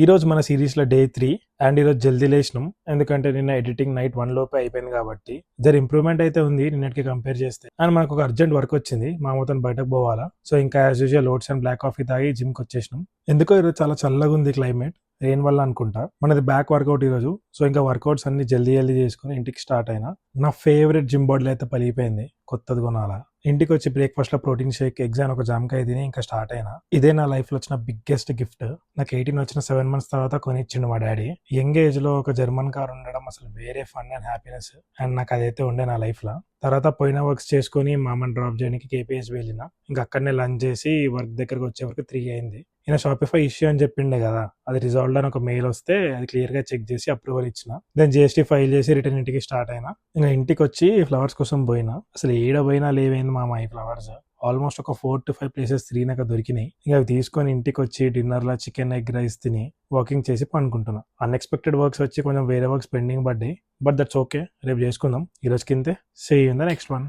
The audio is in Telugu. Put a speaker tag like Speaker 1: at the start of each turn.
Speaker 1: ఈరోజు మన సిరీస్లో డే 3 అండ్ ఈరోజు జల్దీ లేచినాం. ఎందుకంటే నిన్న ఎడిటింగ్ నైట్ 1 లోపే అయిపోయింది కాబట్టి ఇంప్రూవ్మెంట్ అయితే ఉంది నిన్నటికి కంపేర్ చేస్తే. అండ్ మనకు ఒక అర్జెంట్ వర్క్ వచ్చింది, మామతో బయటకు పోవాలా. సో ఇంకా as usual oats and black coffee తాగి జిమ్కి వచ్చేసినాం. ఎందుకో ఈరోజు చాలా చల్లగా ఉంది క్లైమేట్, రెయిన్ వల్ల అనుకుంటా. మనది బ్యాక్ వర్కౌట్ ఈరోజు. సో ఇంకా వర్కౌట్స్ అన్ని జల్దీ చేసుకుని ఇంటికి స్టార్ట్ అయినా. నా ఫేవరెట్ జిమ్ బాడీలో అయితే పలిగిపోయింది, కొత్తది కొనాలా. ఇంటికి వచ్చి బ్రేక్ఫాస్ట్ లో ప్రోటీన్ షేక్, ఎగ్స్ అని ఒక జామకాయ తిని ఇంకా స్టార్ట్ అయినా. ఇదే నా లైఫ్ లో వచ్చిన బిగ్గెస్ట్ గిఫ్ట్. నాకు 18 వచ్చిన 7 months తర్వాత కొనిచ్చిండు మా డాడీ. యంగ్ ఏజ్ లో ఒక జర్మన్ కార్ ఉండడం అసలు వేరే ఫన్ అండ్ హ్యాపీనెస్. అండ్ నాకు అదైతే ఉండే నా లైఫ్ లో. తర్వాత పోయిన వర్క్స్ చేసుకుని మా అమ్మని డ్రాప్ చేయడానికి కేపీఎస్ వెళ్ళిన. ఇంకా అక్కడనే లంచ్ చేసి వర్క్ దగ్గరకు వచ్చే వరకు 3 అయింది. ఈయన షాపిఫై ఇష్యూ అని చెప్పిండే కదా, అది రిజాల్వ్డ్ అని ఒక మెయిల్ వస్తే అది క్లియర్ గా చెక్ చేసి అప్రూవల్ ఇచ్చిన. దెన్ జిఎస్టీ ఫైల్ చేసి రిటర్న్ ఇంటికి స్టార్ట్ అయినా. ఇంకా ఇంటికి వచ్చి ఫ్లవర్స్ కోసం పోయినా. అసలు ఏడ పోయినా లేవైంది మా ఈ ఫ్లవర్స్. ఆల్మోస్ట్ ఒక 4 to 5 ప్లేసెస్ తిరిగినాక దొరికినాయి. ఇంకా అవి తీసుకొని ఇంటికి వచ్చి డిన్నర్ లో చికెన్ ఎగ్ రైస్ తిని వాకింగ్ చేసి పనుకుంటున్నా. అన్ఎక్స్పెక్టెడ్ వర్క్స్ వచ్చి కొంచెం వేరే వర్క్స్ పెండింగ్ పడ్డాయి, బట్ దట్స్ ఓకే. రేపు చేసుకుందాం. ఈ రోజు కింతే. See you in the next one.